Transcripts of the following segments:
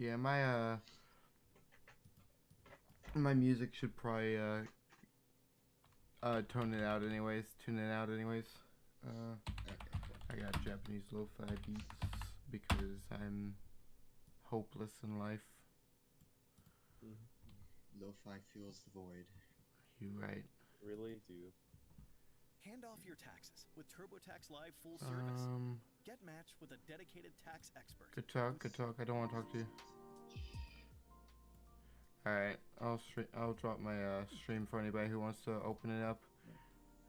Yeah, my music should probably tone it out anyways, tune it out anyways. Okay. I got Japanese lo-fi beats because I'm hopeless in life. Lo-fi fuels the void. You right. Really do. Hand off your taxes with TurboTax Live full service. Get matched with a dedicated tax expert. Good talk, good talk. I don't want to talk to you. Alright, I'll drop my stream for anybody who wants to open it up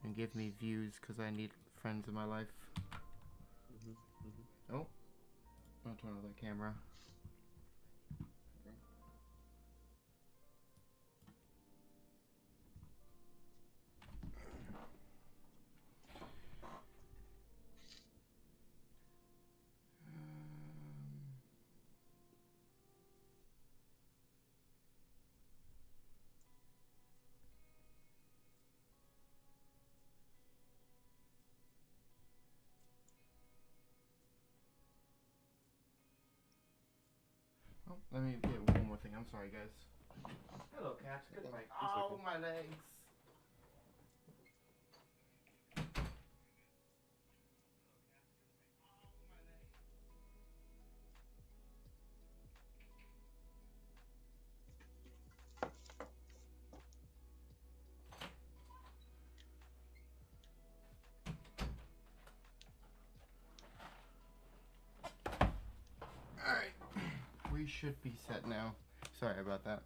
and give me views because I need friends in my life. Oh, I'll turn off that camera. Oh, let me get one more thing. I'm sorry, guys. Hello, cats. Good night. Oh, my legs. Alright. We should be set now. Sorry about that.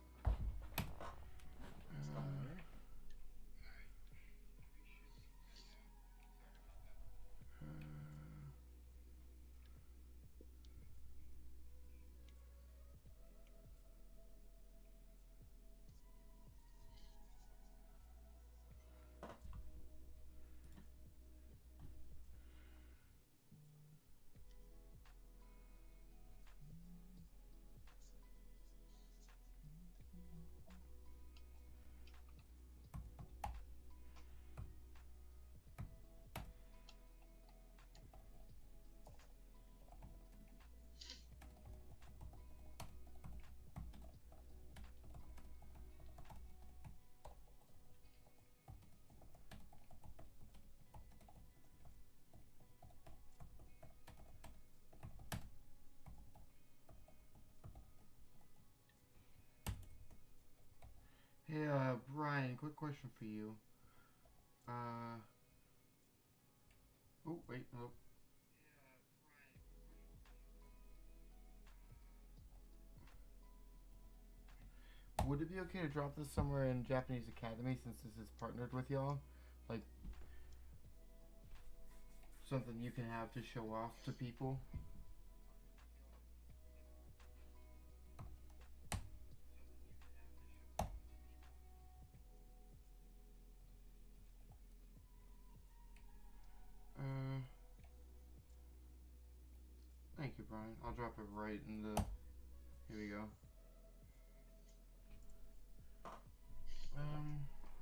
Hey, Brian, quick question for you. Oh, wait, oh. Would it be okay to drop this somewhere in Japanese Academy since this is partnered with y'all? Like, something you can have to show off to people? Thank you, Brian. I'll drop it right in the... Here we go.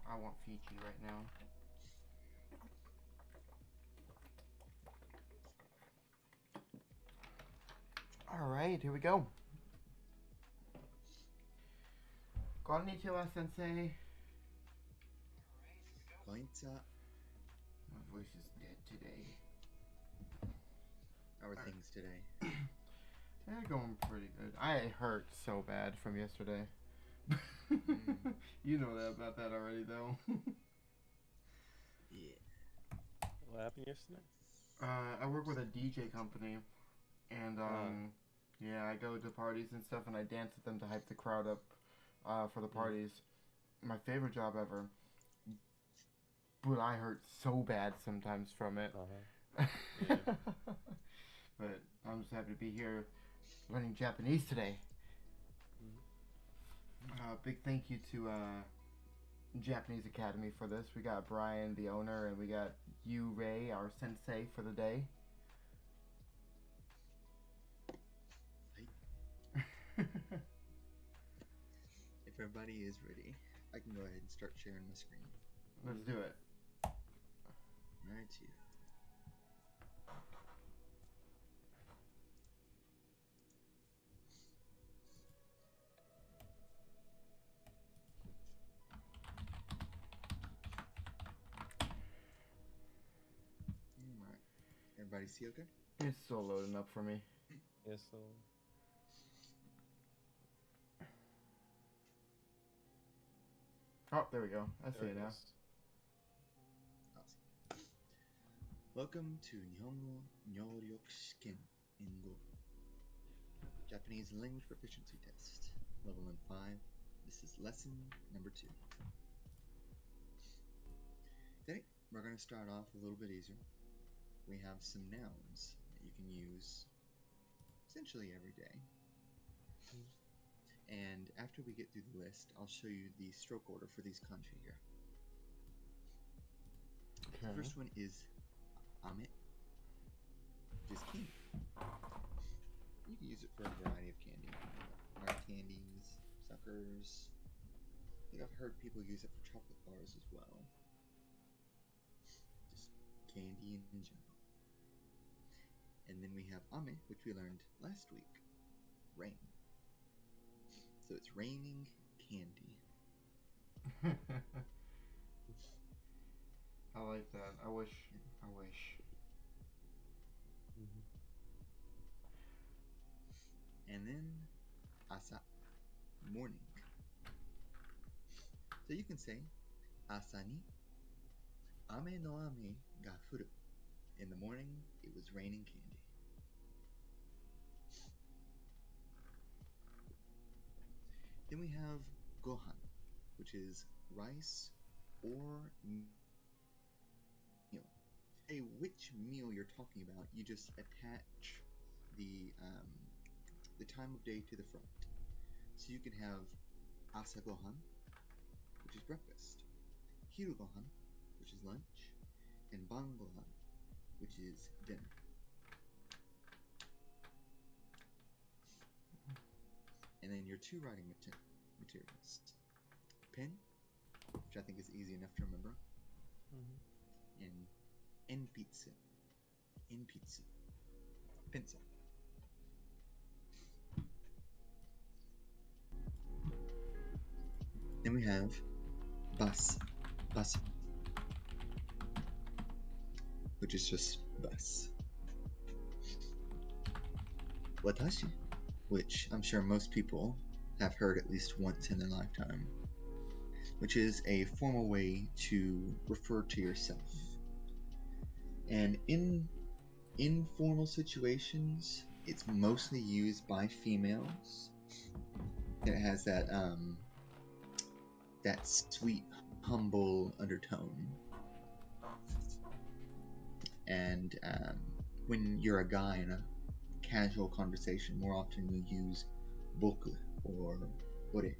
I want Fiji right now. Alright, here we go. Konnichiwa, sensei. Konnichiwa. My voice is dead today. How are things today? They're going pretty good. I hurt so bad from yesterday. You know that about that already, though. Yeah. What happened yesterday? I work with a DJ company, and yeah, I go to parties and stuff, and I dance with them to hype the crowd up for the parties. My favorite job ever. But I hurt so bad sometimes from it. Yeah. But I'm just happy to be here learning Japanese today. Big thank you to Japanese Academy for this. We got Brian, the owner, and we got you, Ray, our sensei for the day. If everybody is ready, I can go ahead and start sharing my screen. Let's do it. Right to you. Everybody see okay? It's still loading up for me. Yes, so. Oh, there we go. I see There it now. is. Awesome. Welcome to Nihongo Nyoryoku Shiken Ingo. Japanese language proficiency test. Level in 5. This is lesson number 2. Today, we're going to start off a little bit easier. We have some nouns that you can use essentially every day. And after we get through the list, I'll show you the stroke order for these kanji here. Okay. The first one is ame, which is candy. You can use it for a variety of candy. Hard candies, suckers. I think I've heard people use it for chocolate bars as well. Just candy in general. And then we have ame, which we learned last week. Rain. So it's raining candy. I like that. I wish. And then asa, morning. So you can say asa ni ame no ame ga furu. In the morning, it was raining candy. Then we have gohan, which is rice or meal. Say which meal you're talking about, you just attach the time of day to the front. So you can have asa gohan, which is breakfast, hiru gohan, which is lunch, and ban gohan, which is dinner. And then your two writing materials. Pen, which I think is easy enough to remember, and enpitsu, pencil. Then we have bus, which is just bus. Watashi, which I'm sure most people have heard at least once in their lifetime, which is a formal way to refer to yourself. And in informal situations, it's mostly used by females. It has that that sweet, humble undertone. And when you're a guy in a casual conversation, more often you'll use boku or ore.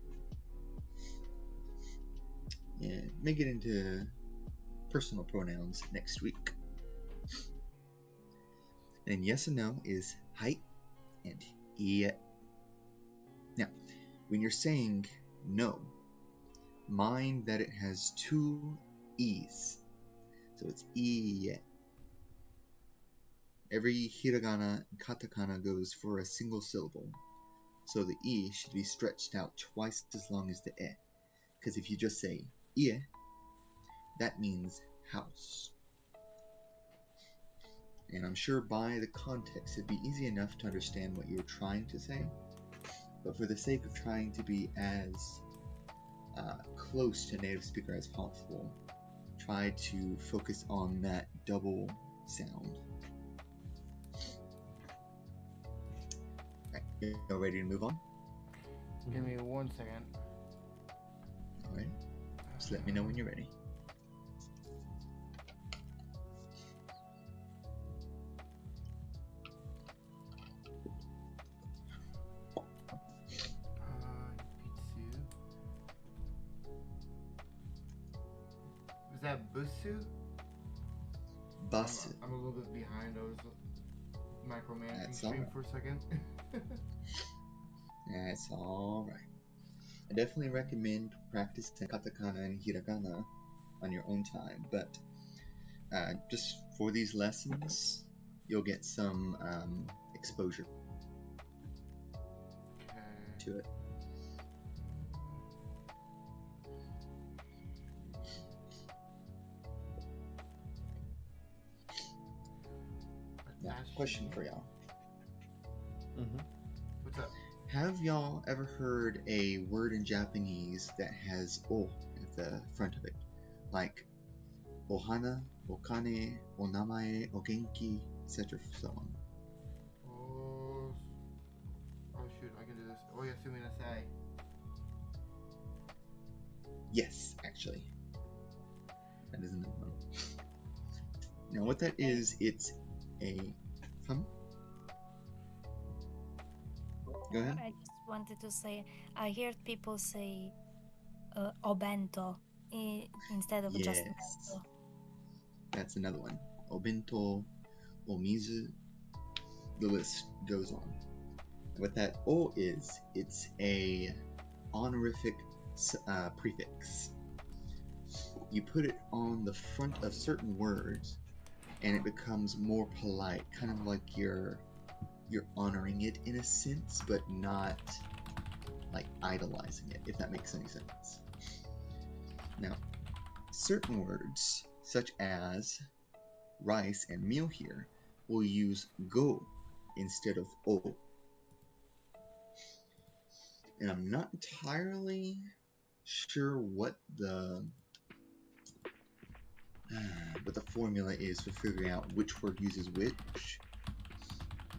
Yeah, may get into personal pronouns next week. And yes and no is hai and ie. Now, when you're saying no, mind that it has two e's. So it's ie. Every hiragana and katakana goes for a single syllable. So the e should be stretched out twice as long as the e. Because if you just say ie, that means house. And I'm sure by the context it'd be easy enough to understand what you're trying to say. But for the sake of trying to be as close to a native speaker as possible, try to focus on that double sound. Alright, you ready to move on? Give me 1 second. Alright, just let me know when you're ready. Is that busu? Basu. I'm a little bit behind. I was micromanaging That's stream alright. for a second. That's alright. I definitely recommend practicing katakana and hiragana on your own time, but just for these lessons, you'll get some exposure to it. I question for y'all. Mm-hmm. What's up? Have y'all ever heard a word in Japanese that has o at the front of it? Like ohana, okane, onamae, ogenki, etc. so on. Oh, oh shoot, I can do this. Oh, yeah, suminasai. Yes, actually. That is another one. Now what that is, it's a... Go ahead. I just wanted to say, I heard people say obento instead of just Yes. bento. That's another one. Obento, omizu, the list goes on. What that o is, it's a honorific prefix. You put it on the front of certain words and it becomes more polite, kind of like you're honoring it in a sense, but not like idolizing it, if that makes any sense. Now, certain words, such as rice and meal here, will use go instead of o. And I'm not entirely sure what the formula is for figuring out which word uses which.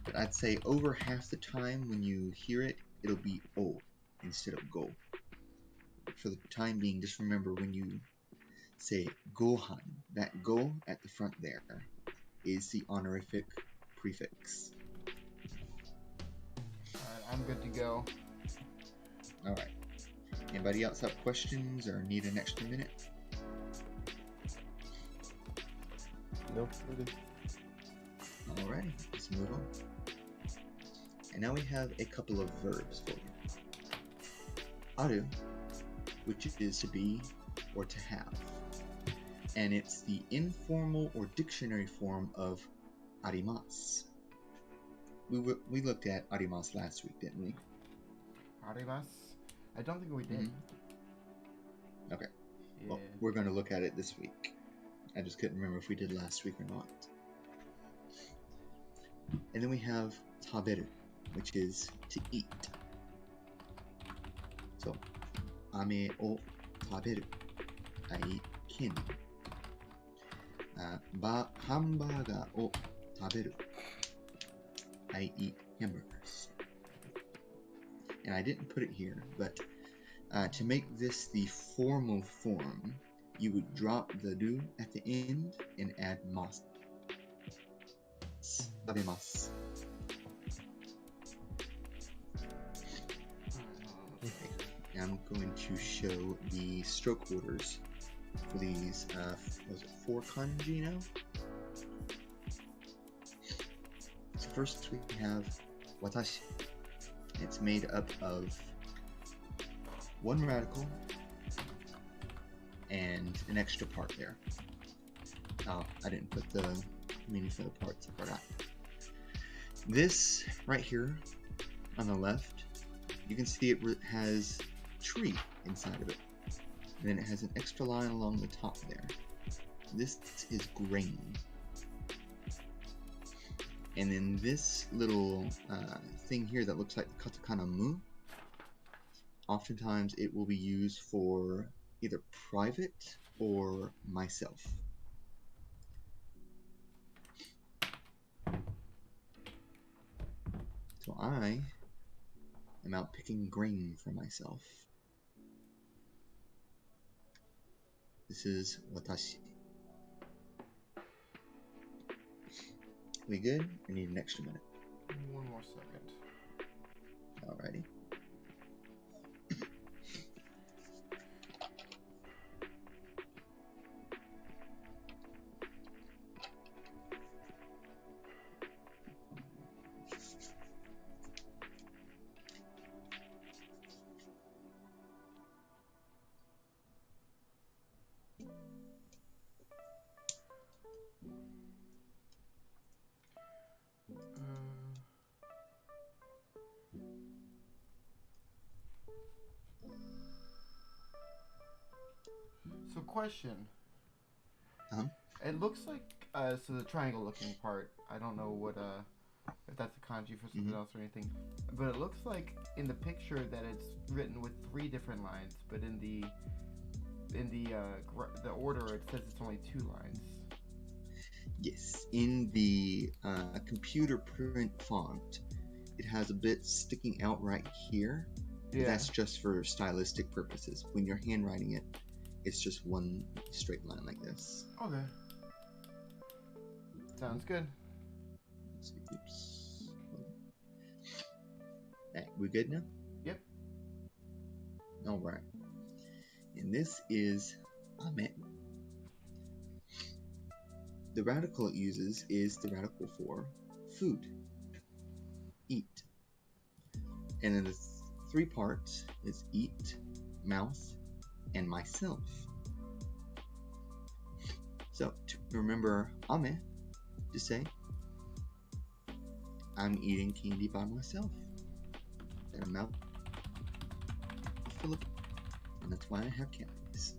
But I'd say over half the time when you hear it, it'll be o instead of go. For the time being, just remember when you say gohan, that go at the front there is the honorific prefix. Alright, I'm good to go. Alright. Anybody else have questions or need an extra minute? Nope, we're good. Alrighty, let's move on. And now we have a couple of verbs for you. Aru, which is to be or to have. And it's the informal or dictionary form of arimasu. We looked at arimasu last week, didn't we? Arimasu? I don't think we did. Okay. Yeah. Well, we're going to look at it this week. I just couldn't remember if we did last week or not. And then we have taberu, which is to eat. So, ame o taberu. I eat candy. Hamburger o taberu. I eat hamburgers. And I didn't put it here, but to make this the formal form, you would drop the ru at the end and add mas. Tabemasu. Okay. Now I'm going to show the stroke orders for these, was it 4 kanji now? So first we have watashi. It's made up of one radical and an extra part there. Oh, I didn't put the meaning for the parts, I forgot. This right here on the left, you can see it has tree inside of it. And then it has an extra line along the top there. This is grain. And then this little thing here that looks like the katakana mu, oftentimes it will be used for either private or myself. So I am out picking grain for myself. This is watashi. We good? I need an extra minute. One more second. Alrighty. So question. Uh-huh. It looks like So the triangle-looking part, I don't know what if that's a kanji for something else or anything, but it looks like in the picture that it's written with 3 different lines, but in the order it says it's only 2 lines. Yes, in the computer print font, it has a bit sticking out right here. Yeah. That's just for stylistic purposes. When you're handwriting it, it's just one straight line like this. Okay. Sounds good. Oops. Alright, we good now? Yep. Alright. And this is ame. The radical it uses is the radical for food. Eat. And then the 3 parts is eat, mouth, and myself. So to remember ame, just say, I'm eating candy by myself. Got a mouth full of, and that's why I have calories.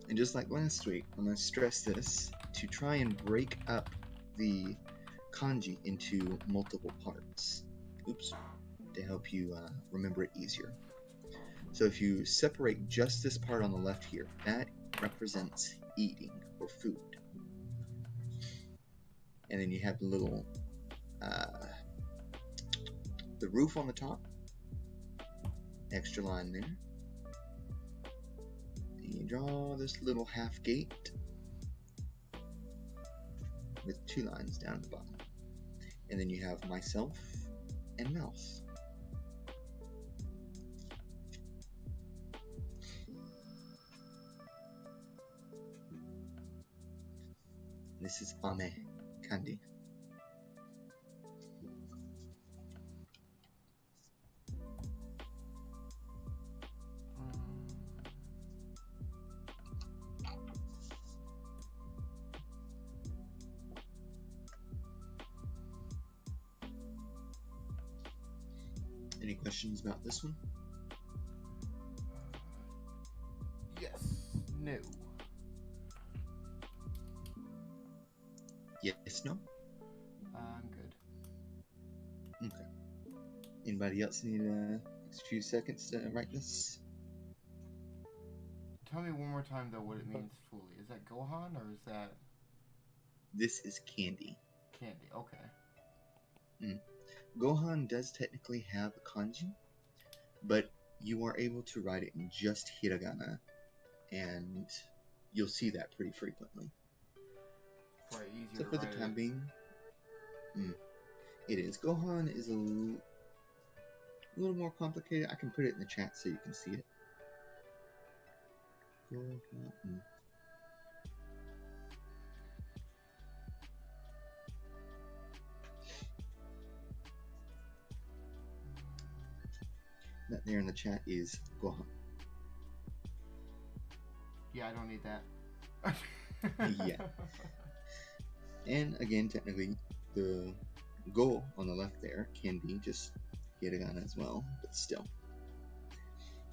And just like last week, I'm going to stress this to try and break up the kanji into multiple parts. Oops. To help you remember it easier. So if you separate just this part on the left here, that represents eating or food. And then you have the little the roof on the top, extra line there. And you draw this little half gate with 2 lines down at the bottom. And then you have myself and mouth. This is ame, candy. Any questions about this one? Yes. No. Yes, no? I'm good. Okay. Anybody else need a few seconds to write this? Tell me one more time though what it means fully. Is that Gohan or is that This is candy. candy? Okay. Gohan does technically have a kanji, but you are able to write it in just hiragana, and you'll see that pretty frequently. Probably easier So to for the write time it. being, it is. Gohan is a little more complicated. I can put it in the chat so you can see it. Gohan. That there in the chat is Gohan. Yeah, I don't need that. Yeah. And again, technically, the go on the left there can be just hiragana as well, but still.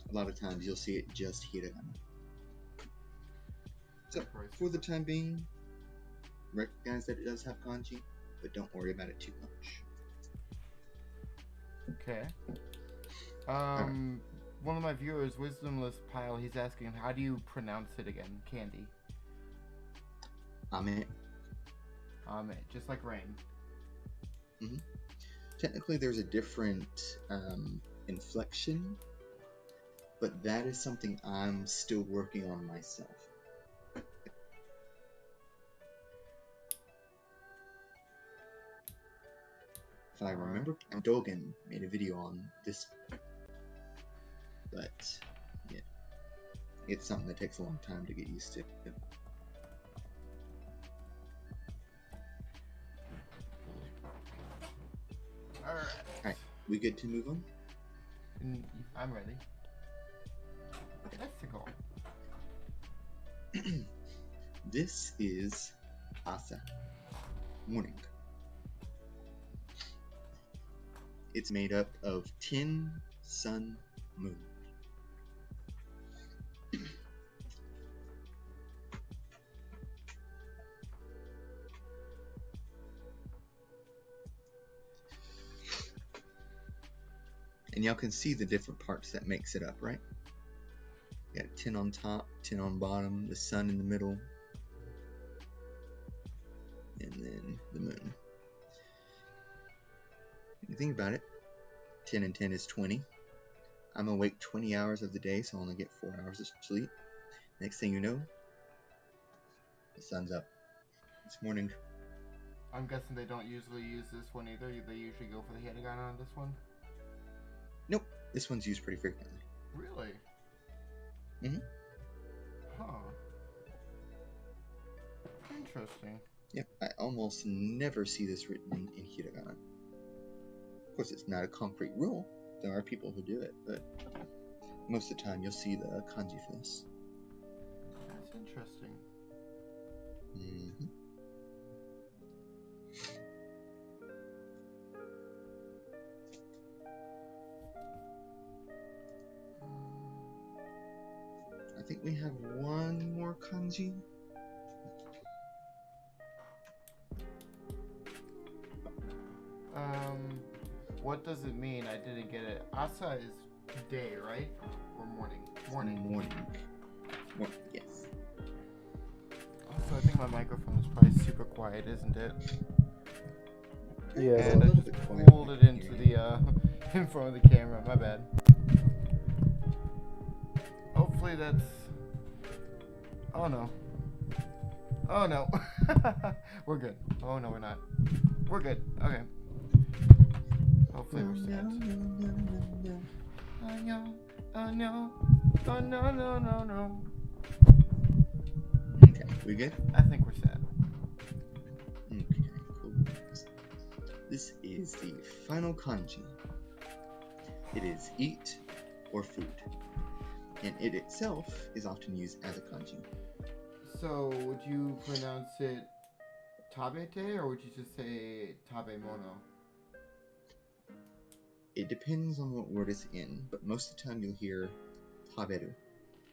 A lot of times you'll see it just hiragana. So, for the time being, recognize that it does have kanji, but don't worry about it too much. Okay. One of my viewers, Wisdomless Pile, he's asking, how do you pronounce it again? Candy. Ame. Ame, just like rain. Technically, there's a different inflection, but that is something I'm still working on myself. If I remember, Dogen made a video on this, but yeah, it's something that takes a long time to get used to. Alright, we good to move on? I'm ready. Let's go. This is Asa, morning. It's made up of tin, sun, moon. And y'all can see the different parts that makes it up, right? You got 10 on top, 10 on bottom, the sun in the middle, and then the moon. If you think about it, 10 and 10 is 20. I'm awake 20 hours of the day, so I only get 4 hours of sleep. Next thing you know, the sun's up. It's morning. I'm guessing they don't usually use this one either. They usually go for the hiragana on this one. Nope, this one's used pretty frequently. Really? Mhm. Huh. Interesting. Yep, I almost never see this written in hiragana. Of course, it's not a concrete rule. There are people who do it, but most of the time you'll see the kanji for this. That's interesting. Mm-hmm. I think we have one more kanji. What does it mean? I didn't get it. Asa is day, right? Or morning? Morning. Yes. Also, I think my microphone is probably super quiet, isn't it? Yeah. And I little just bit quiet. pulled it into the, in front of the camera. My bad. Hopefully that's... Oh no. Oh no. We're good. Oh no, we're not. We're good. Okay. Hopefully we're set. Oh no. Oh no. Oh no, no, no, no. Okay, we good? I think we're set. Okay, cool. This is the final kanji. It is eat or food. And it itself is often used as a kanji. So, would you pronounce it tabete or would you just say tabemono? It depends on what word it's in, but most of the time you'll hear taberu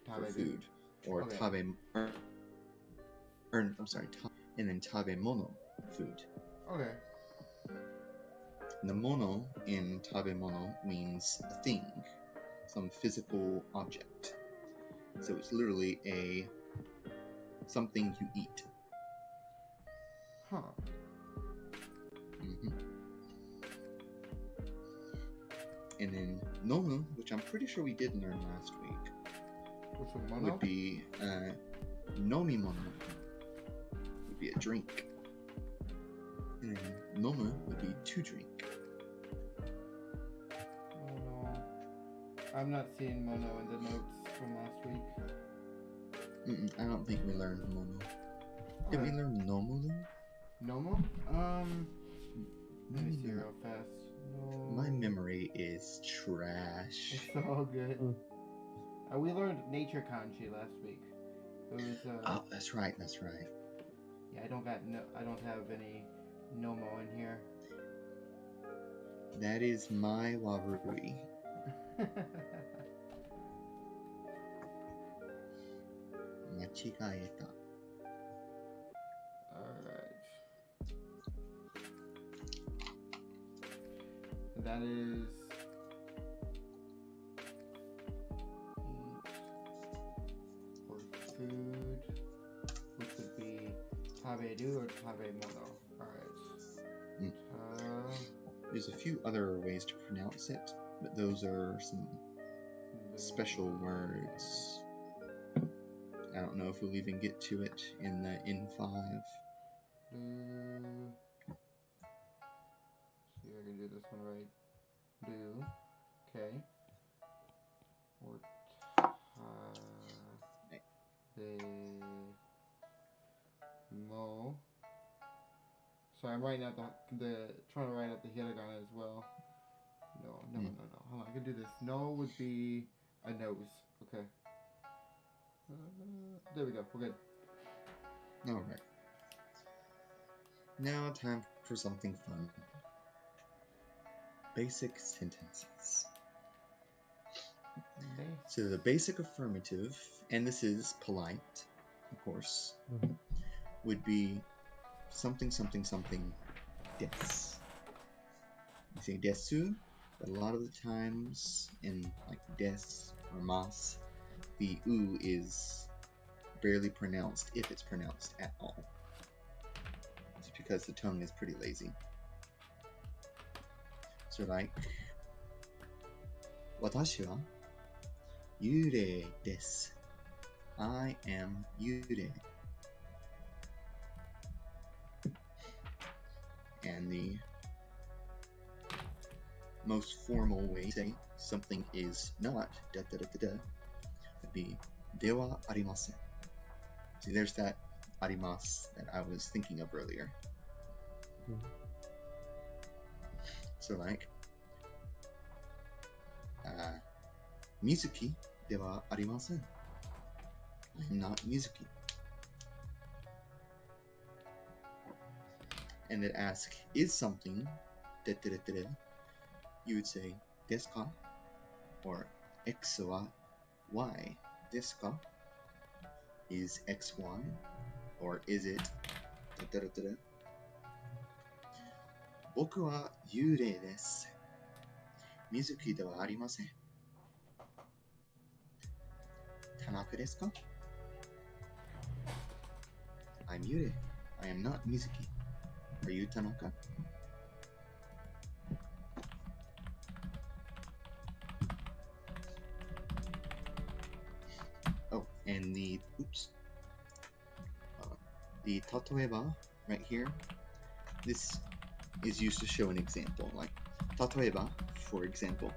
for food, or Okay. and then tabemono, food. Okay. And the mono in tabemono means a thing, some physical object. So it's literally something you eat. Huh. Mm-hmm. And then nomu, which I'm pretty sure we did learn last week, Which one, mono? would be nomimono, would be a drink. And nomu would be to drink. Mono. I'm not seeing mono in the notes from last week. I don't think we learned mono. Did we Alright. learn nomu though? Nomo? Let me see real fast. No. My memory is trash. It's all good. We learned nature kanji last week. It was Oh, that's right. yeah, I don't have any nomo in here. That is my waburui. Machigaeta. Alright. That is eat or food, which would be taberu or tabemono. Alright. There's a few other ways to pronounce it, but those are some special words. I don't know if we'll even get to it in the N5. See if I can do this one right. Do. Okay. Or mo. Sorry, I'm writing out trying to write out the hiragana as well. No. Hold on, I can do this. No would be a nose. Okay. There we go. We're good. Alright. Now time for something fun. Basic sentences. So the basic affirmative, and this is polite, of course, would be something, des. You say desu, But a lot of the times in like des or mas, the u is barely pronounced if it's pronounced at all. Just because the tongue is pretty lazy. So like, 私は幽霊です。I am 幽霊. And the most formal way to say something is not da da da da da would be ではありません. See, there's that あります that I was thinking of earlier. So like, Mizuki ではありません. I'm not Mizuki. And then ask, is something da da da da da, you would say ですか or X は Y ですか? Is X Y or is it da da da da? 僕は幽霊です。Mizuki ではありません。田中ですか? I'm Yure. I am not Mizuki. Are you Tanaka? Oh, and the tatoeba right here, this is used to show an example, like tatoeba, for example.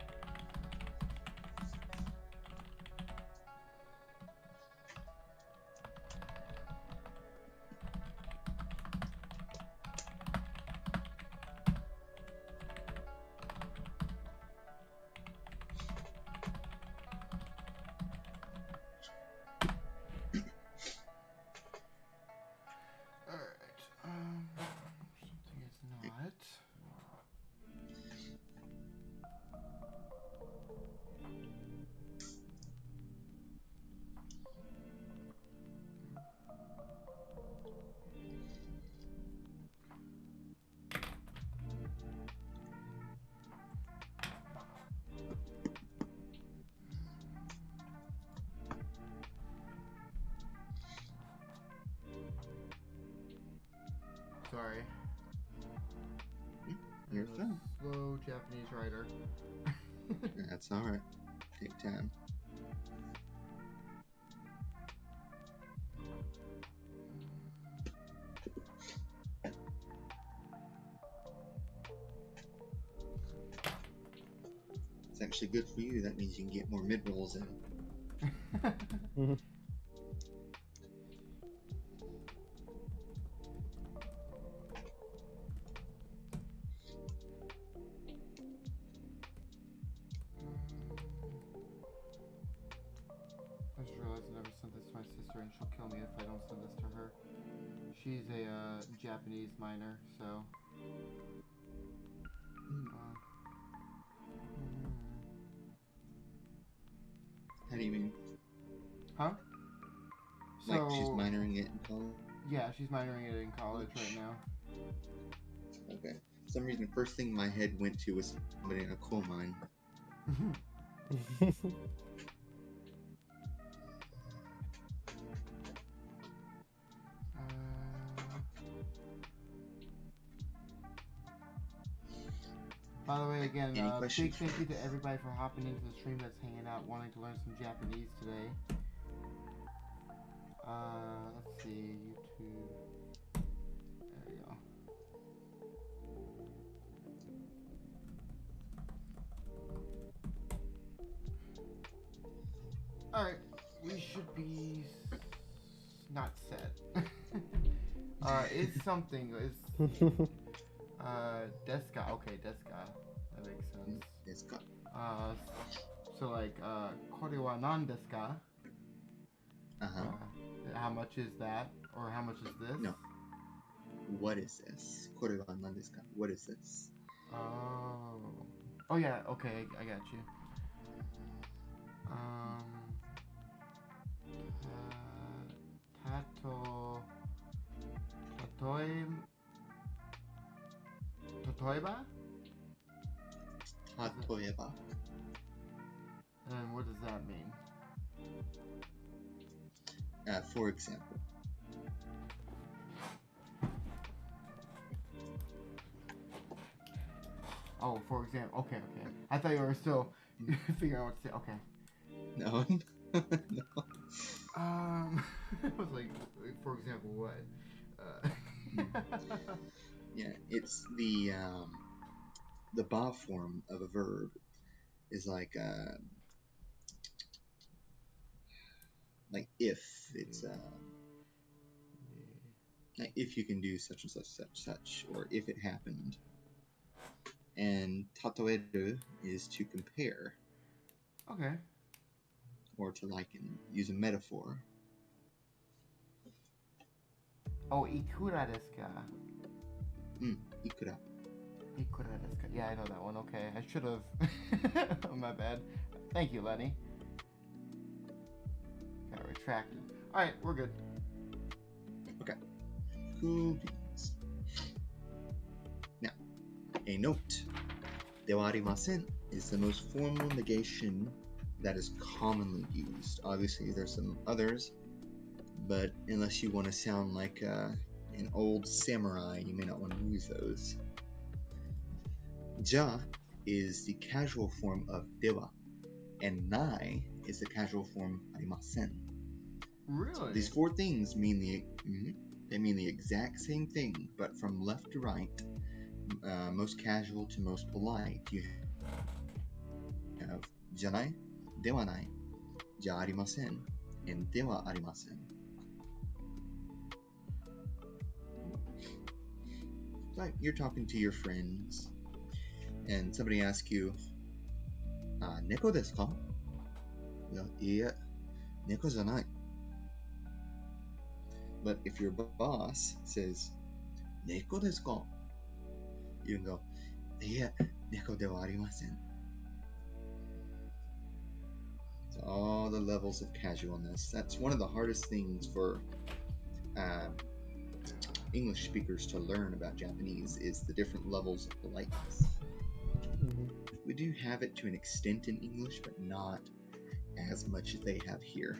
Sorry. You're fine. Slow Japanese writer. That's alright. Take time. It's actually good for you. That means you can get more mid-rolls in. And she'll kill me if I don't send this to her. She's a Japanese minor, so. How do you mean? Huh? Like she's minoring it in college? Yeah, she's minoring it in college right now. Okay. For some reason, the first thing my head went to was somebody in a coal mine. By the way, again, big thank you to everybody for hopping into the stream that's hanging out, wanting to learn some Japanese today. Let's see, YouTube. There we go. Alright, we should be not set. It's something. It's deska. Okay, deska. That makes sense. Deska. So like, これは何ですか? How much is that? Or how much is this? No. What is this? これは何ですか? What is this? Oh. Oh yeah, okay, I got you. Tatoeba? Tatoeba. And what does that mean? For example. Oh, for example. Okay. I thought you were still figuring out what to say. Okay. No. No. It was like, for example, what? Yeah, it's the ba form of a verb is like if it's like if you can do such and such, or if it happened. And tatoeru is to compare. Okay. Or to liken, use a metaphor. Oh, ikura desu ka? Ikura. Ikura desu ka? Yeah, I know that one. Okay, I should have. My bad. Thank you, Lenny. Got retracted. Alright, we're good. Okay. Cool beans. Now, a note. Dewa arimasen is the most formal negation that is commonly used. Obviously, there's some others, but unless you want to sound like an old samurai, you may not want to use those. Ja is the casual form of dewa, and nai is the casual form arimasen. Really? So these four things mean the exact same thing, but from left to right, most casual to most polite, you have janai, dewa nai, ja arimasen, and dewa arimasen. Like you're talking to your friends, and somebody asks you, "Neko desu ka?" Yeah, neko janai. But if your boss says, "Neko desu ka?" you can go, "Yeah, neko de wa arimasen." So all the levels of casualness. That's one of the hardest things for English speakers to learn about Japanese is the different levels of politeness. We do have it to an extent in English, but not as much as they have here.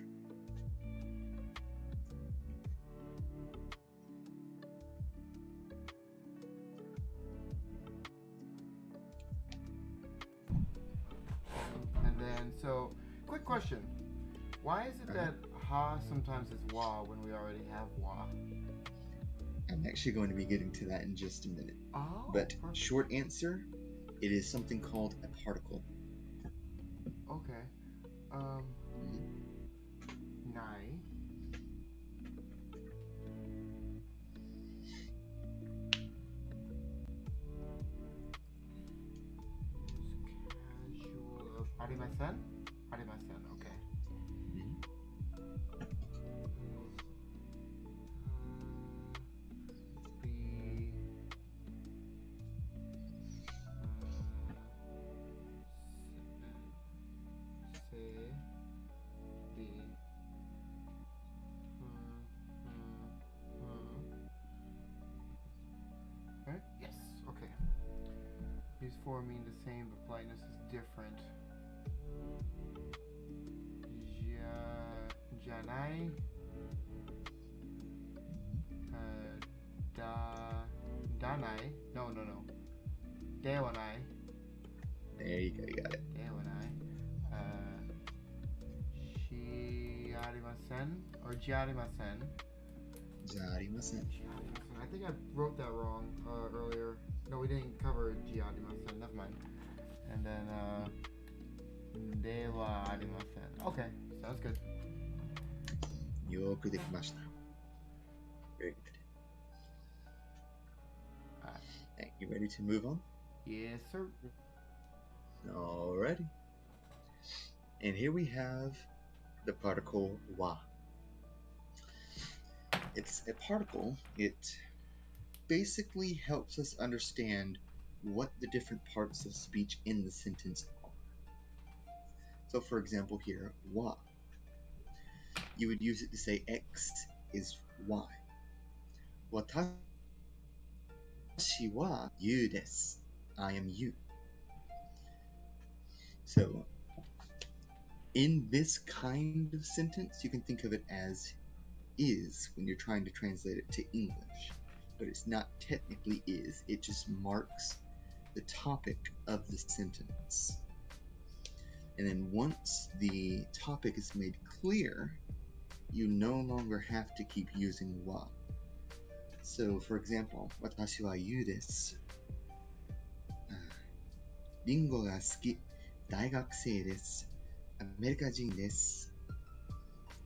And then, so, quick question. Why is it that ha sometimes is wa when we already have wa? I'm actually going to be getting to that in just a minute. Oh, But perfect. short answer, it is something called a particle. Okay. Nai. Casual of arimasen? Arimasen, okay. Right? Yes, okay. These four mean the same, but politeness is different. Janai. Danai. No. Dewanai. There you go, you got it. Dewanai. Shiarimasen or Jiarimasen. Jarimasen. I think I wrote that wrong earlier. No, we didn't cover Jiarimasen. Never mind. And then Dewa arimasen. Okay, sounds good. Yoku dekimashita. Very good. Hey, you ready to move on? Yes, sir. Alrighty. And here we have the particle wa. It's a particle. It basically helps us understand what the different parts of speech in the sentence are. So for example here, wa. You would use it to say X is Y. Watashi wa you desu. I am you. So, in this kind of sentence, you can think of it as is when you're trying to translate it to English. But it's not technically is, it just marks the topic of the sentence. And then once the topic is made clear, you no longer have to keep using wa. So, for example, 私は言うです。リンゴが好き。大学生です。アメリカ人です。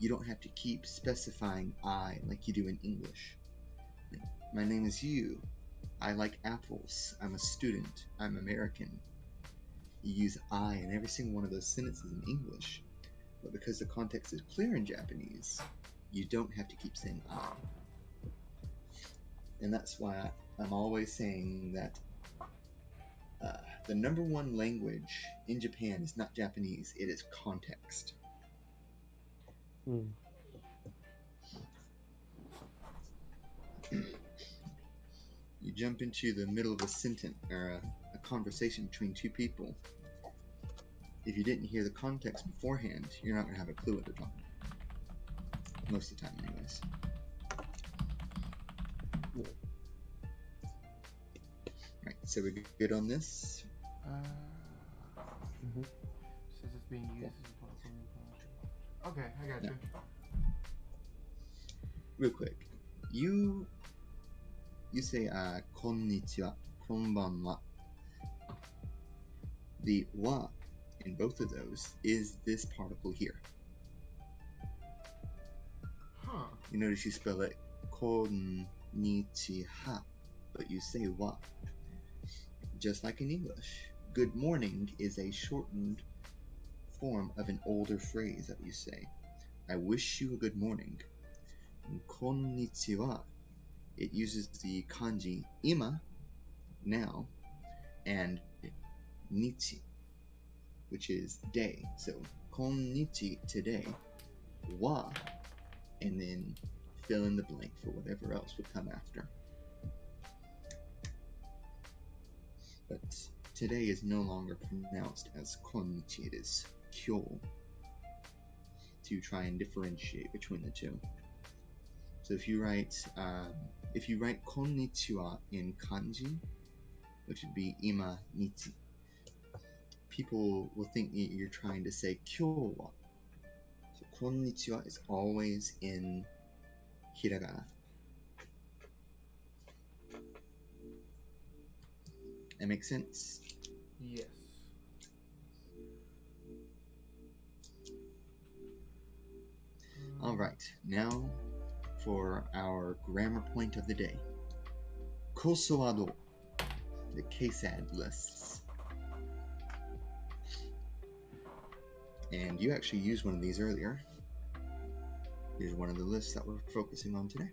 You don't have to keep specifying I like you do in English. My name is Yu. I like apples. I'm a student. I'm American. You use I in every single one of those sentences in English. But because the context is clear in Japanese, you don't have to keep saying I. And that's why I'm always saying that the number one language in Japan is not Japanese, it is context. You jump into the middle of a sentence or a conversation between two people. If you didn't hear the context beforehand, you're not going to have a clue what they're talking about. Most of the time, anyways. Right, so we're good on this? Says it's being used as a possible. Okay, I got you. Real quick. You say, konnichiwa, konbanwa. The wa in both of those is this particle here. Huh. You notice you spell it konnichiha, but you say wa. Just like in English. Good morning is a shortened form of an older phrase that you say. I wish you a good morning. And konnichiwa, it uses the kanji ima, now, and nichi, which is day. So konnichi, today, wa, and then fill in the blank for whatever else would come after. But today is no longer pronounced as konnichi, it is kyo, to try and differentiate between the two. So if you write konnichiwa in kanji, which would be ima nichi, people will think you're trying to say kyo wa. So konnichiwa is always in hiragana. That makes sense? Yes. Alright, now for our grammar point of the day. Kosowado, the KSAD lists. And you actually used one of these earlier. Here's one of the lists that we're focusing on today.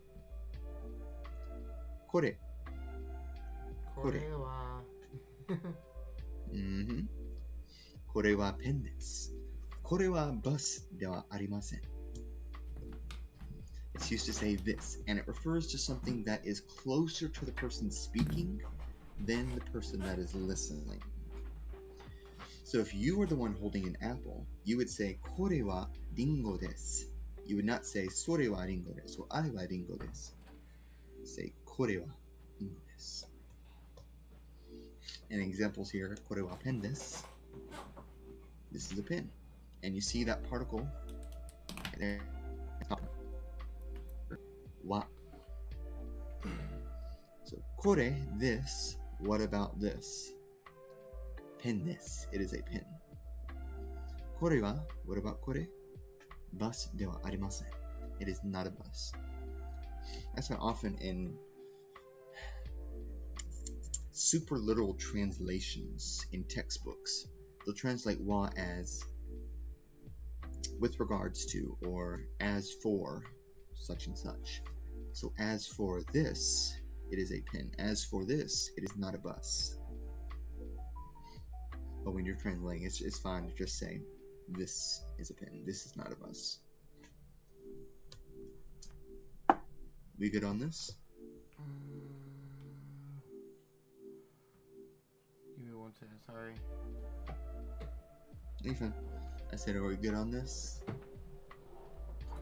Kore. Kore. Kore wa pen desu. Kore wa bus de wa arimasen. It's used to say this, and it refers to something that is closer to the person speaking than the person that is listening. So if you were the one holding an apple, you would say, Kore wa ringo desu. You would not say, Sore wa ringo desu, or Are wa ringo desu. Say, Kore wa ringo desu. And examples here, Kore wa pen desu. This is a pen. And you see that particle right there. Wa. So, kore, this. What about this? Pen desu. It is a pen. Kore wa, what about kore? Bus de wa arimasen. It is not a bus. That's why often in super literal translations in textbooks, they'll translate wa as with regards to, or as for such and such. So as for this, it is a pen. As for this, it is not a bus. But when you're translating, it's fine to just say, this is a pen. This is not a bus. We good on this? Give me one second, sorry. You're fine. I said, are we good on this?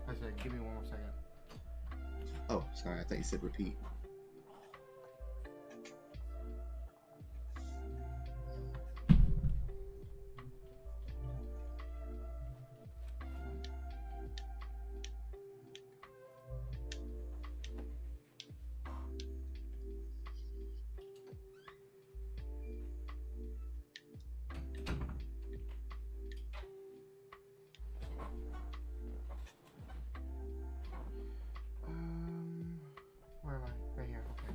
I said, give me 1 more second. Oh, sorry. I thought you said repeat. Where am I? Right here. Okay.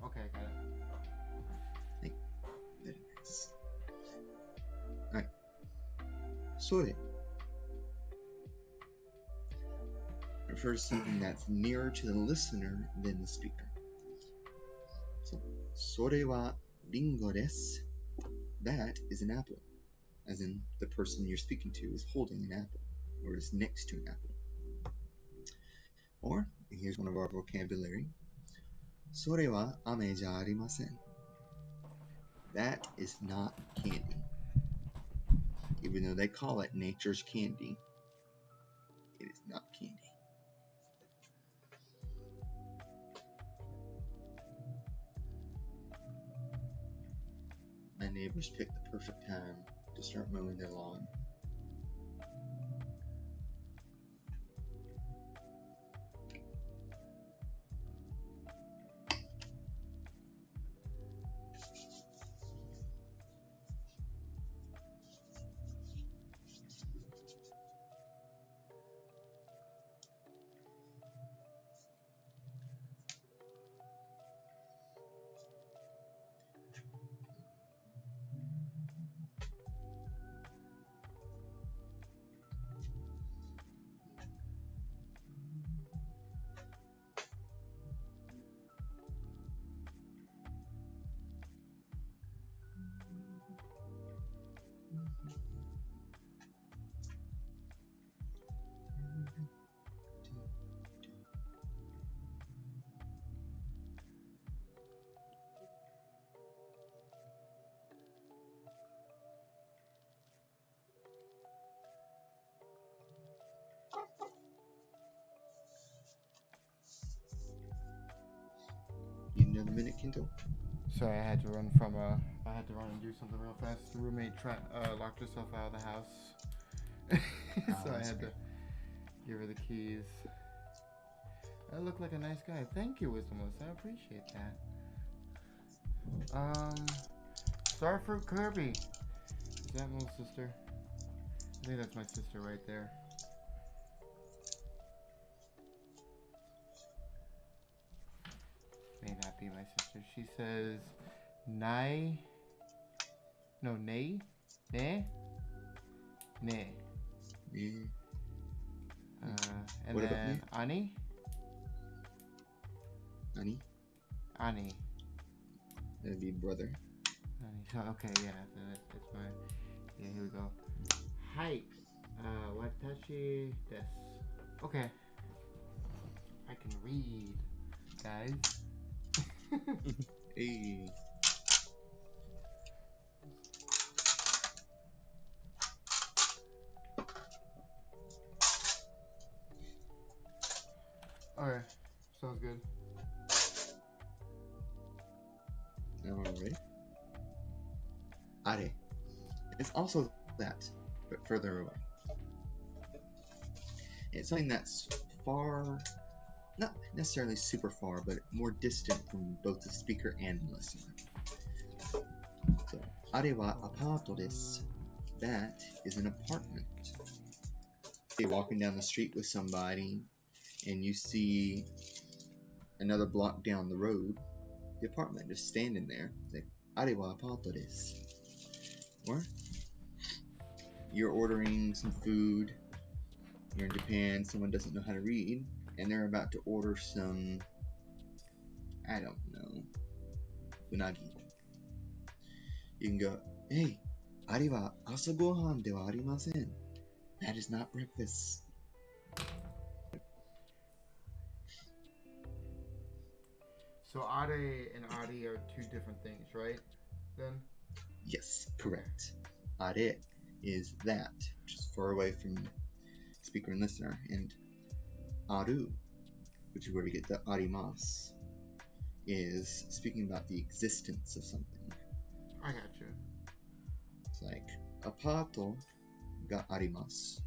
Okay, I got it. There it is. Alright. Sore refers to something that's nearer to the listener than the speaker. So, sore wa ringo desu. That is an apple. As in, the person you're speaking to is holding an apple, or is next to an apple. Or, here's one of our vocabulary. Sore wa ame ja arimasen. That is not candy. Even though they call it nature's candy, it is not candy. My neighbors picked the perfect time to start mowing their lawn. Need another minute, Kindle? Sorry, I had to run and do something real fast. The roommate locked herself out of the house. So I had to give her the keys. I look like a nice guy. Thank you, Wisdomless. I appreciate that. Starfruit Kirby. Is that my sister? I think that's my sister right there. May not be my sister. She says, nay. And What about then me? Ani. Ani? That'd be brother. Ani. So, okay, yeah, that's my. Yeah, here we go. Hi. Watashi desu. Okay. I can read, guys. Hey. Alright, sounds good. Alright. Are. It's also that, but further away. It's something that's far, not necessarily super far, but more distant from both the speaker and the listener. So, are wa apato desu. That is an apartment. You're walking down the street with somebody, and you see another block down the road, the apartment just standing there. It's like, are wa apato desu. Or, you're ordering some food, you're in Japan, someone doesn't know how to read, and they're about to order some I don't know, unagi. You can go, hey, あれは朝ごはんではありません. That is not breakfast. So are and ari are two different things, right? Then? Yes, correct. Are is that, which is far away from speaker and listener, and aru, which is where we get the arimasu, is speaking about the existence of something. I got you. It's like, apato ga arimasu.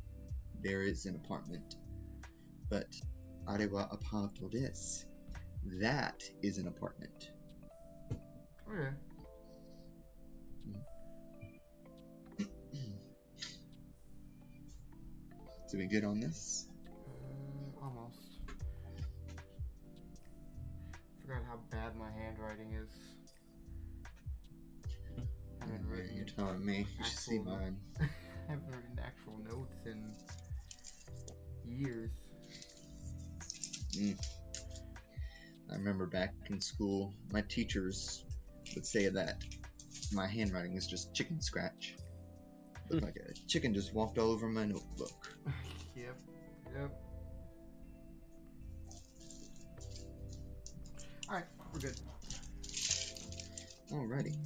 There is an apartment. But, are wa apato desu. That is an apartment. Okay. So we good on this? Almost. Forgot how bad my handwriting is. I haven't written. You're telling me. You should see mine. I haven't written actual notes in years. I remember back in school, my teachers would say that my handwriting is just chicken scratch. Looked like a chicken just walked all over my notebook. Yep. Alright, we're good. Alrighty.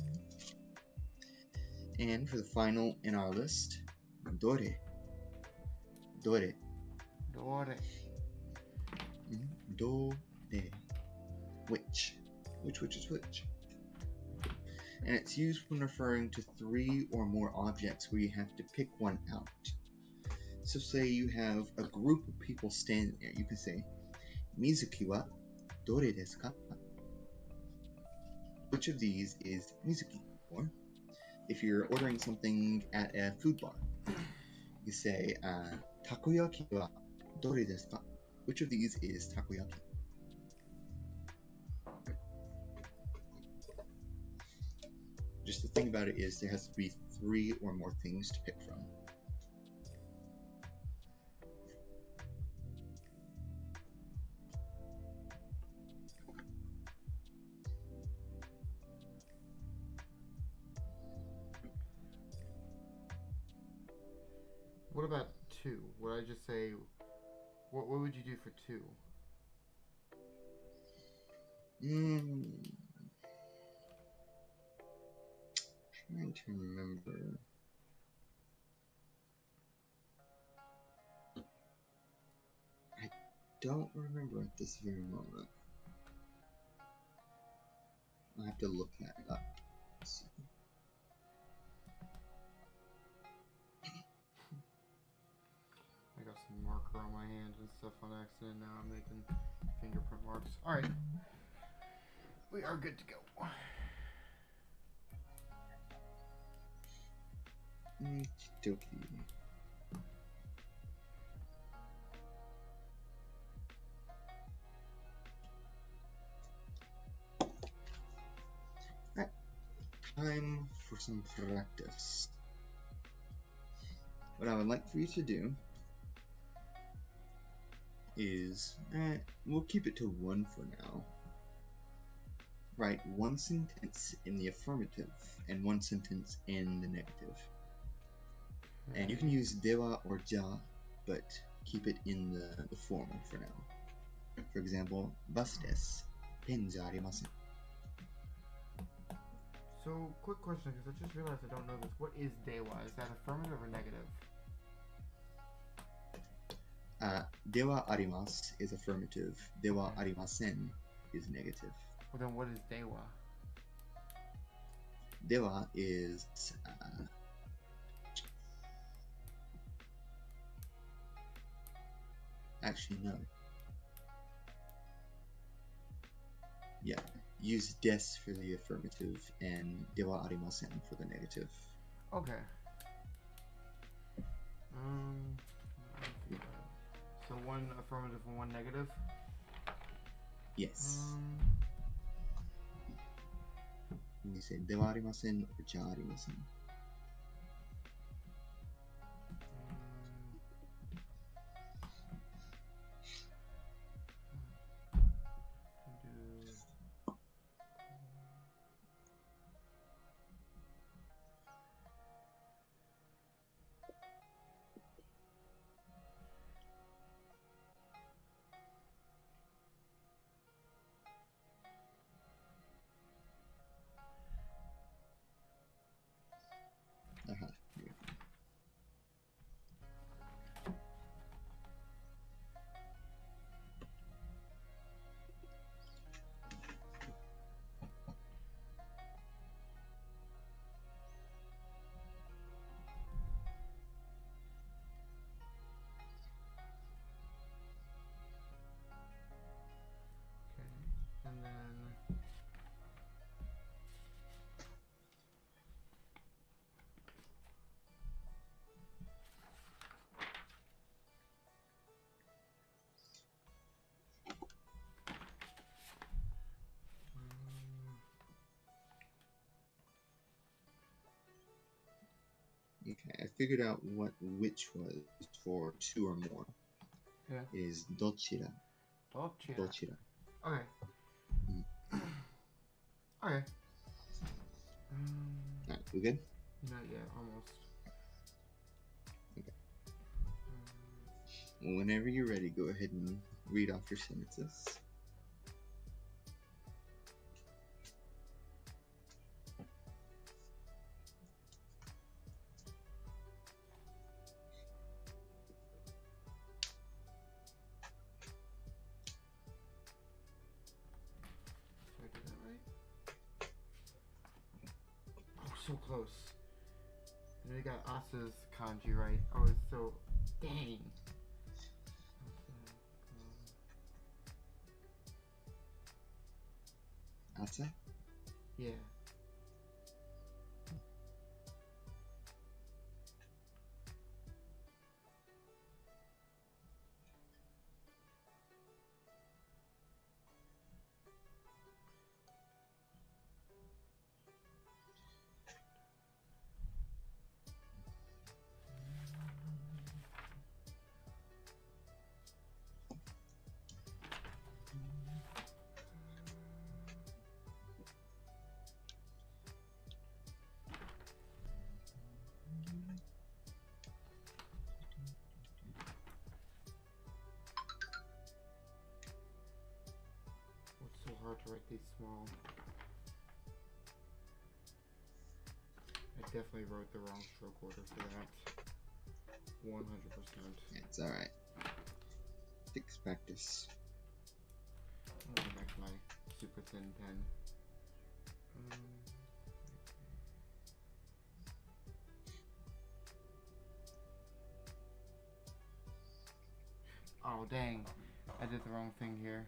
And for the final in our list, dore. Dore. Dore. Dore. Which is which. And it's used when referring to 3 or more objects where you have to pick one out. So say you have a group of people standing there, you can say, Mizuki wa dore desu ka? Which of these is Mizuki? Or if you're ordering something at a food bar, you say, Takoyaki wa dore desu ka? Which of these is takoyaki? Just the thing about it is there has to be 3 or more things to pick from. What about 2? Would I just say, what would you do for 2? Trying to remember. I don't remember at this very moment. I'll have to look that up. Let's see. I got some marker on my hand and stuff on accident. Now I'm making fingerprint marks. Alright. We are good to go. Dokie. Alright. Time for some practice. What I would like for you to do is, we'll keep it to 1 for now. Write 1 sentence in the affirmative and 1 sentence in the negative. And you can use dewa or ja, but keep it in the formal for now. For example, bus desu, pen ja arimasen. So, quick question, because I just realized I don't know this. What is dewa? Is that affirmative or negative? Dewa arimasu is affirmative. Dewa arimasen is negative. Well, then what is dewa? Dewa is actually no. Yeah, use des for the affirmative and dewa arimasen for the negative. Okay. So 1 affirmative and 1 negative? Yes. You say dewa arimasen or ja arimasen. Okay, I figured out what which was for 2 or more. Yeah. It is dochira. Dochira. Dochira. Okay. Okay. Alright, we good? Not yet, almost. Okay. Whenever you're ready, go ahead and read off your sentences. Did I do that right? Oh, so close. And then I got Asa's kanji right. Oh, it's so... Dang. Asa? Yeah. It's so hard to write these small. I definitely wrote the wrong stroke order for that. 100%. It's alright. Fix practice. I'm going back to my super thin pen. Oh dang, I did the wrong thing here.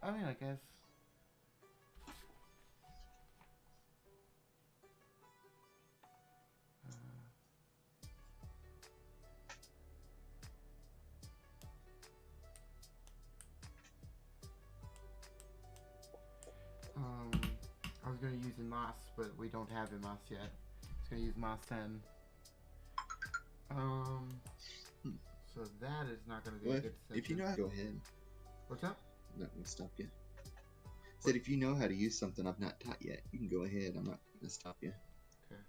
I mean, I guess. I was gonna use Imas, but we don't have Imas yet. I was gonna use Masen. So that is not gonna be a good sentence. If you know how to go ahead. What's up? I'm not gonna stop you. Said if you know how to use something I've not taught yet, you can go ahead. I'm not gonna stop you. Okay.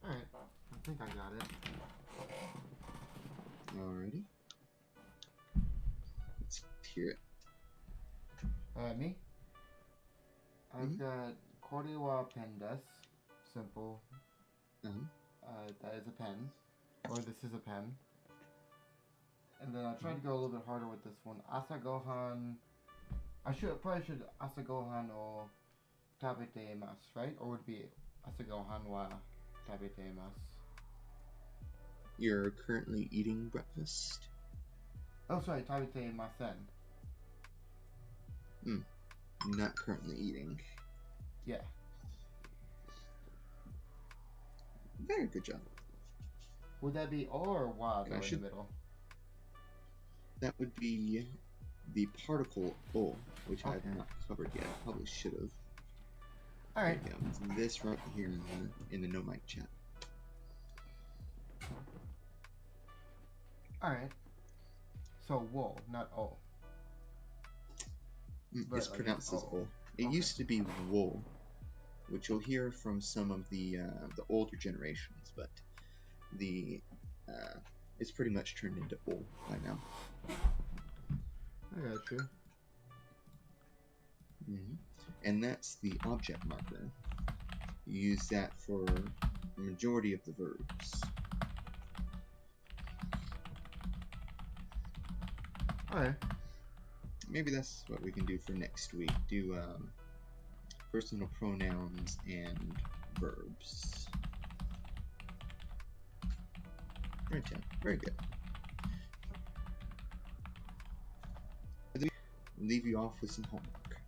Alright, I think I got it. Alrighty. Let's hear it. Me? I've got Cordewa Pendas. Simple. That is a pen. Or this is a pen. And then I'll try to go a little bit harder with this one. Asa Gohan. Probably should Asa Gohan o tabete mas, right? Or would it be Asa Gohan wa tabete mas? You're currently eating breakfast? Oh, sorry, tabete masen. Not currently eating. Yeah. Very good job. Would that be O or wa though in the middle? That would be the particle O, which I have Okay. not covered yet. Probably should have. Alright. There we go. It's this right here in the no mic chat. Alright. So wo, not O. But It's pronounced as O. It Okay. used to be wo, which you'll hear from some of the older generations, but it's pretty much turned into O by now. I got you. And that's the object marker. You use that for the majority of the verbs. Alright. Maybe that's what we can do for next week. Do personal pronouns and verbs. Right, Tim. Very good. Leave you off with some homework.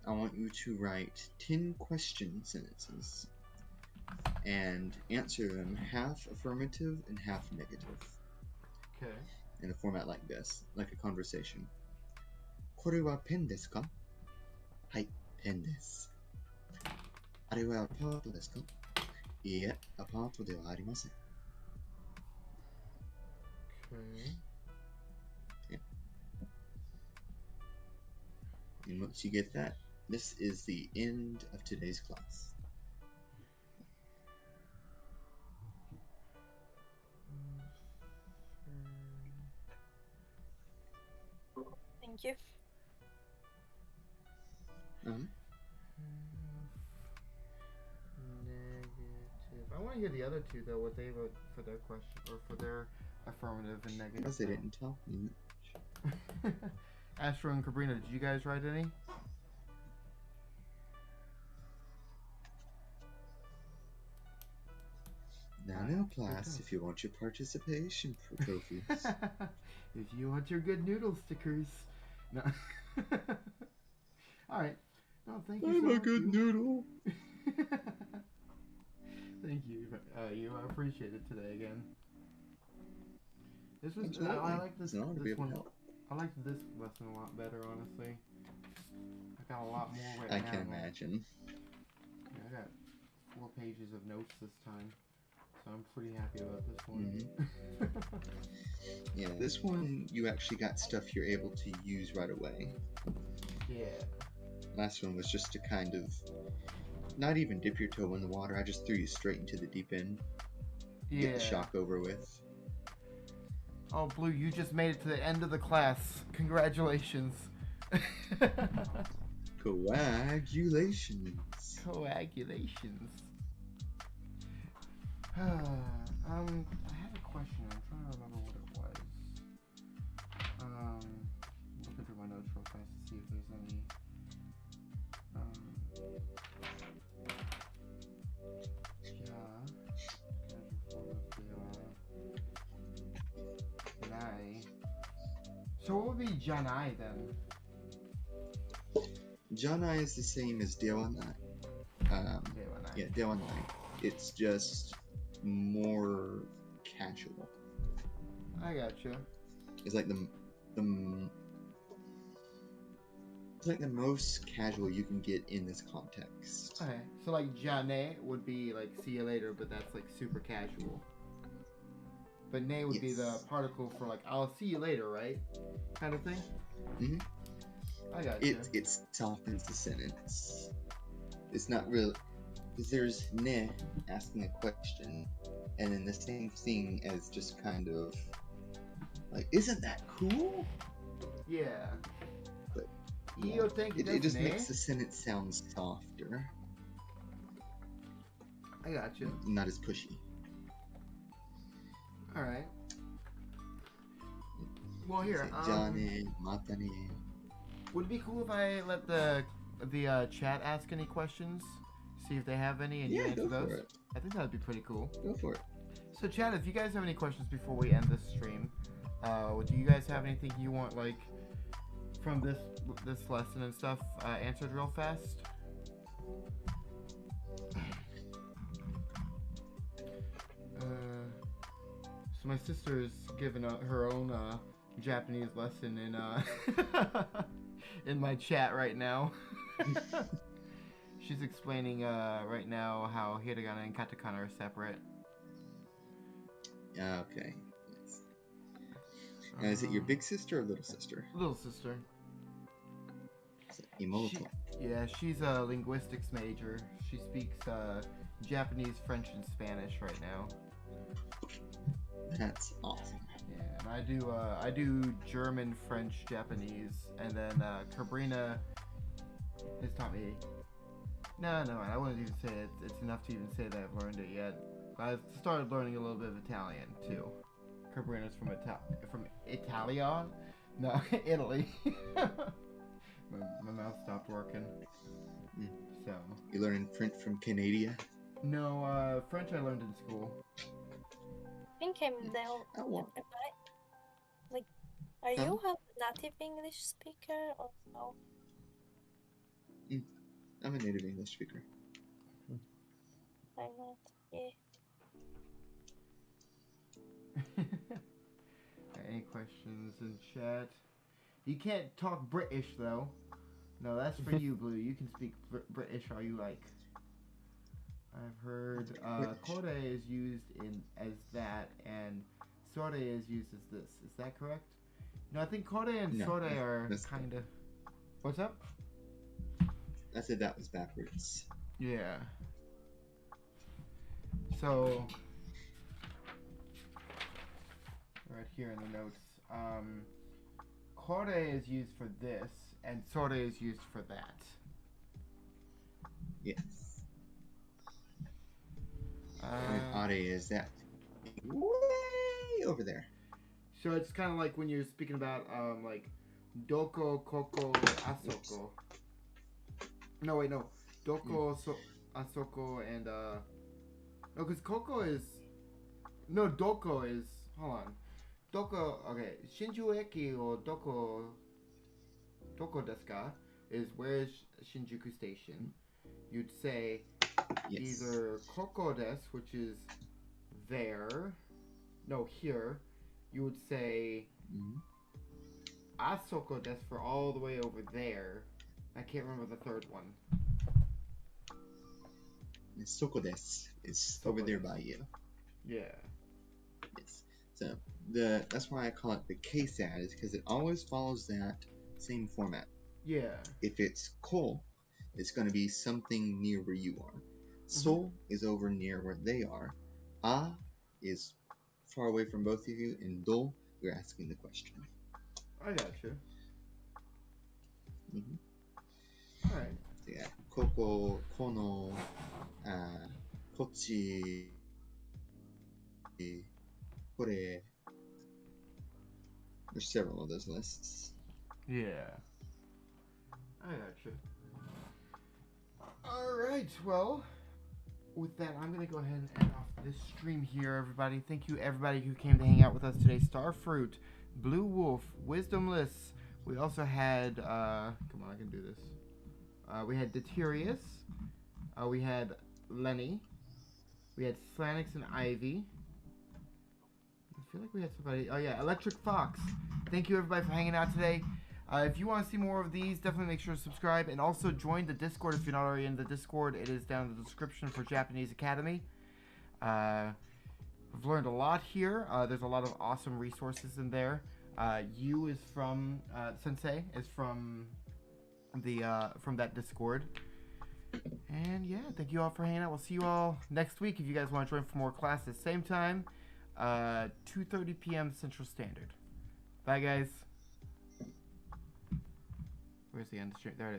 I want you to write 10 question sentences and answer them half affirmative and half negative. Okay. In a format like this, like a conversation. これはペンですか? はい、ペンです。あれはアパートですか? いいえ、アパートではありません。Okay. Yeah. And once you get that, this is the end of today's class. Thank you. Negative. I want to hear the other two though, what they wrote for their question or for their affirmative and negative. Because they didn't tell me. Astro and Cabrina, did you guys write any? Now, class, if you want your participation trophies. If you want your good noodle stickers. No. Alright. No, thank you. I'm a good noodle. Thank you. You appreciate it today again. This was. Absolutely. I like this. It's an honor to be This able to one. help. I liked this lesson a lot better, honestly. I got a lot more right I now. can imagine. Yeah, I got 4 pages of notes this time, so I'm pretty happy about this one. Yeah, this one you actually got stuff you're able to use right away. Yeah. Last one was just to kind of not even dip your toe in the water. I just threw you straight into the deep end. Yeah. Get the shock over with. Oh, Blue, you just made it to the end of the class. Congratulations. Coagulations. Coagulations. I had a question. I'm trying to remember what it was. Looking through my notes real fast to see if there's any. So what would be Janai then? Janai is the same as Dewanai. Yeah, Dewanai. It's just more casual. I gotcha. It's like it's like the most casual you can get in this context. Okay, so like Jane would be like see you later, but that's like super casual. But nay would be the particle for like I'll see you later, right? Kind of thing. Mhm. I gotcha. It softens the sentence. It's not real, because there's ne asking a question, and then the same thing as just kind of like, isn't that cool? Yeah. But Io think it just makes the sentence sound softer. I gotcha. Not as pushy. All right. Well, here. Jane, matane. Would it be cool if I let the chat ask any questions, see if they have any, and you answer go those? for it. I think that would be pretty cool. Go for it. So, chat, if you guys have any questions before we end this stream, do you guys have anything you want like from this lesson and stuff answered real fast? So my sister's given her own Japanese lesson in in my chat right now. She's explaining right now how hiragana and katakana are separate. Okay. Yes. Now, is it your big sister or little sister? Little sister. Imoto. She's a linguistics major. She speaks Japanese, French, and Spanish right now. That's awesome. Yeah, and I do German, French, Japanese, and then Cabrina has taught me. No, I wouldn't even say it. It's enough to even say that I've learned it yet. But I've started learning a little bit of Italian too. Cabrina's from Italia? No, Italy. my mouth stopped working. So. You learning French from Canada? No, French I learned in school. I think I'm the like, are you a native English speaker or no? I'm a native English speaker. Why not? Yeah. Any questions in chat? You can't talk British though. No, that's for you, Blue. You can speak British all you like. I've heard kore is used as that, and sore is used as this. Is that correct? No, I think kore and sore are kind of. What's up? I said that was backwards. Yeah. So, right here in the notes, kore is used for this, and sore is used for that. Yes. And are is that way over there. So it's kind of like when you're speaking about like doko, koko, asoko. No, wait, no. Doko, asoko, and no, because koko is doko is, hold on. Doko, okay, Shinju Eki or doko desu ka is where is Shinjuku Station. You'd say either koko desu, which is there. No, here. You would say asoko desu for all the way over there. I can't remember the third one. Soko desu is over there by you. Yeah. Yes. So that's why I call it the case as, because it always follows that same format. Yeah. If it's ko, it's going to be something near where you are. So is over near where they are. A is far away from both of you, and do, you're asking the question. I got you. All right. So yeah, koko, kono, kochi, kore. There's several of those lists. Yeah. I got you. All right. Well, with that, I'm going to go ahead and end off this stream here, everybody. Thank you, everybody who came to hang out with us today. Starfruit, Blue Wolf, Wisdomless. We also had, come on, I can do this. We had Deterius. We had Lenny. We had Slanix and Ivy. I feel like we had somebody. Oh, yeah, Electric Fox. Thank you, everybody, for hanging out today. If you want to see more of these, definitely make sure to subscribe. And also join the Discord if you're not already in the Discord. It is down in the description for Japanese Academy. I've learned a lot here. There's a lot of awesome resources in there. Yu is from, Sensei is from that Discord. And yeah, thank you all for hanging out. We'll see you all next week if you guys want to join for more classes. Same time, 2:30 p.m. Central Standard. Bye, guys. Where's the end stream? There it is.